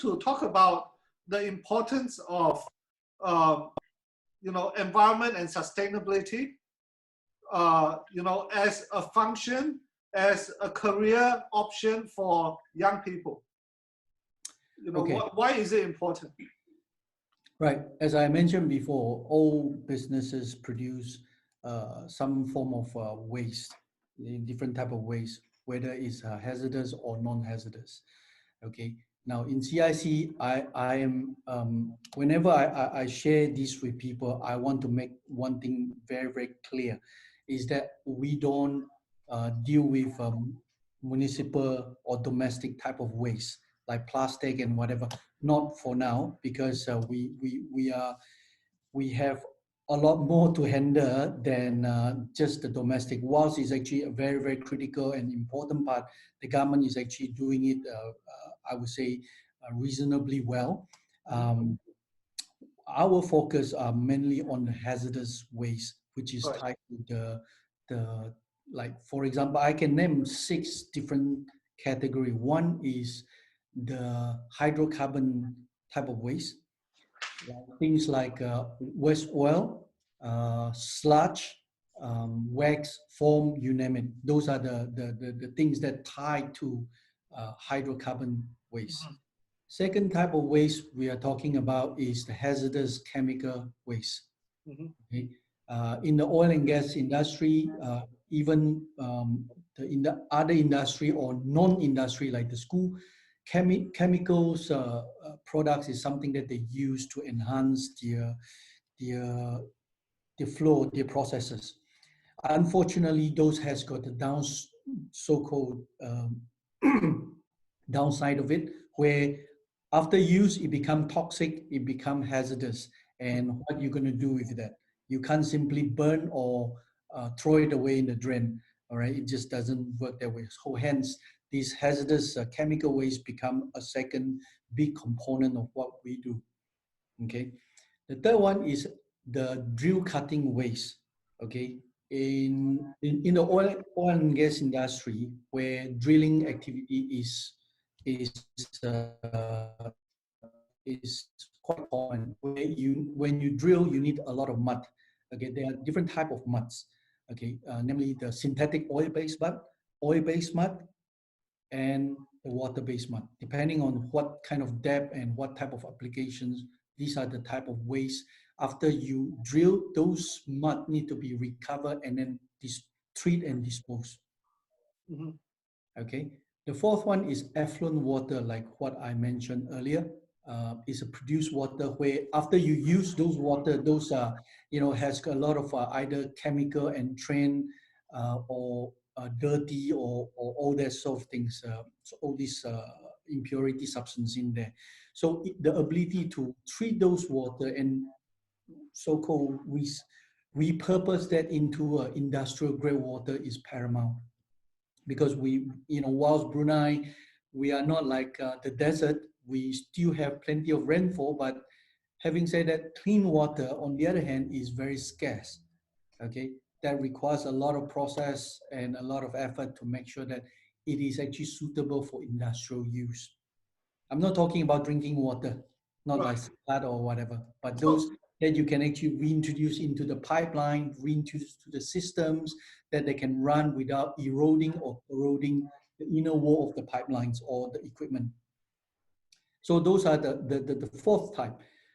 to talk about the importance of environment and sustainability, as a function, as a career option for young people. Okay. Why is it important? Right. As I mentioned before, all businesses produce some form of waste, in different type of waste, whether it's hazardous or non-hazardous. Okay. Now in CIC, I am whenever I share this with people, I want to make one thing very, very clear, is that we don't deal with municipal or domestic type of waste like plastic and whatever. Not for now, because we have a lot more to handle than just the domestic. Whilst it's actually a very, very critical and important part, the government is actually doing it, I would say, reasonably well. Our focus are mainly on the hazardous waste, which is tied to the like, for example, I can name 6 different categories. One is the hydrocarbon type of waste, things like waste oil, sludge, wax, foam, you name it. Those are the things that tie to hydrocarbon waste. Second type of waste we are talking about is the hazardous chemical waste. Okay? In the oil and gas industry, even in the other industry or non-industry like the school, chemicals products is something that they use to enhance their flow, their processes. Unfortunately, those has got the so-called downside of it, where after use it become toxic, it become hazardous. And what you're going to do with that? You can't simply burn or throw it away in the drain. All right, it just doesn't work that way. So hence, these hazardous chemical waste become a second big component of what we do. Okay, the third one is the drill cutting waste. Okay, in the oil and gas industry, where drilling activity is is quite common, where when you drill, you need a lot of mud. Okay, there are different type of muds. Okay, namely the synthetic oil-based mud, and the water-based mud. Depending on what kind of depth and what type of applications, these are the type of waste. After you drill, those mud need to be recovered and then treat and dispose. Okay. The fourth one is effluent water, like what I mentioned earlier. Is a produced water where after you use those water, those are, has a lot of either chemical and train or dirty or all that sort of things, so all these impurity substance in there. So the ability to treat those water and so-called repurpose that into industrial grade water is paramount. Because whilst Brunei, we are not like the desert, we still have plenty of rainfall, but having said that, clean water, on the other hand, is very scarce. Okay, that requires a lot of process and a lot of effort to make sure that it is actually suitable for industrial use. I'm not talking about drinking water, not like that or whatever, but those that you can actually reintroduce into the pipeline, reintroduce to the systems that they can run without eroding or corroding the inner wall of the pipelines or the equipment. So those are the fourth type.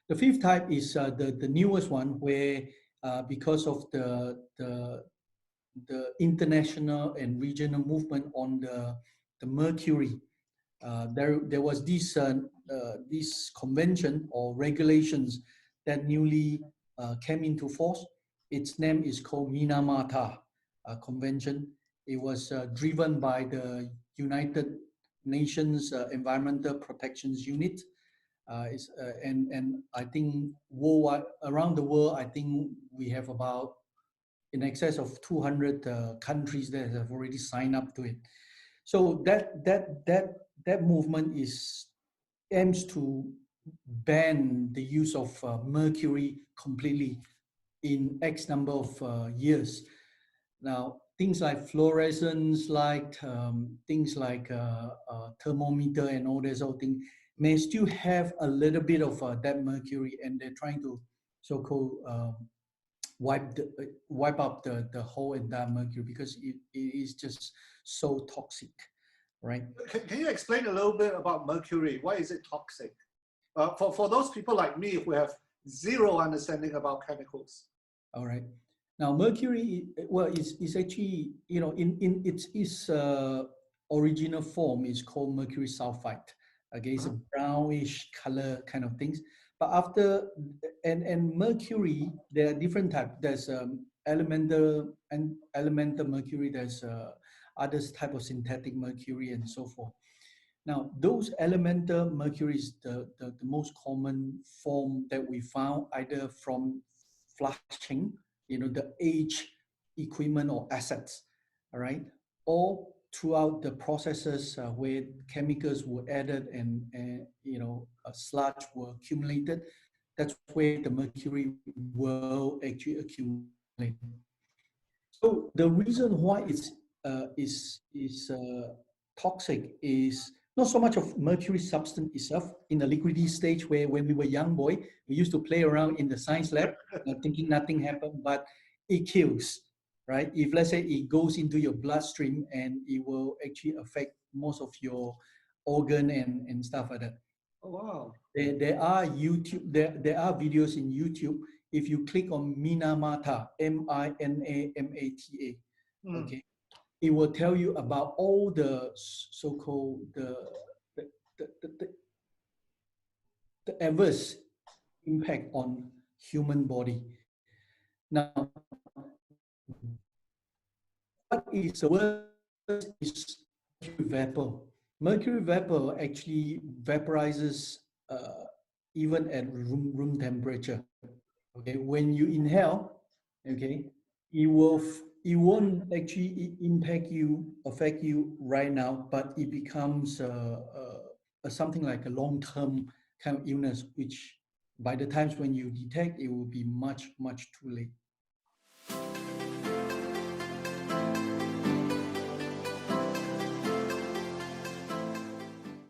The fifth type is the newest one, where because of the international and regional movement on the Mercury, there was this convention or regulations that newly came into force. Its name is called Minamata Convention. It was driven by the United Nations Environmental Protections Unit. And I think worldwide, around the world, I think we have about in excess of 200 countries that have already signed up to it. So that movement aims to ban the use of mercury completely in X number of years. Now, things like fluorescence, like things like thermometer and all that sort of thing, may still have a little bit of that mercury, and they're trying to so-called wipe up the whole entire mercury because it is just so toxic, right? Can you explain a little bit about mercury? Why is it toxic? For those people like me who have zero understanding about chemicals. All right. Now, mercury, well, is actually, you know, in its original form is called mercury sulfide. Okay, it's a brownish color kind of things. But after, and mercury, there are different types. There's elemental mercury. There's other type of synthetic mercury and so forth. Now, those elemental mercury is the most common form that we found either from flushing, you know, the age equipment or assets, all right, or throughout the processes where chemicals were added and you know, a sludge were accumulated. That's where the mercury will actually accumulate. So the reason why it's toxic is not so much of mercury substance itself in the liquidity stage, where when we were young boy, we used to play around in the science lab, thinking nothing happened, but it kills, right? If let's say it goes into your bloodstream and it will actually affect most of your organ and stuff like that. Oh, wow. There are there are videos in YouTube. If you click on Minamata, Minamata, okay, it will tell you about all the so-called the, the, the adverse impact on human body. Now, what is the worst is mercury vapor. Mercury vapor actually vaporizes even at room temperature. Okay, when you inhale, okay, it won't actually affect you right now, but it becomes something like a long-term kind of illness, which by the times when you detect, it will be much too late.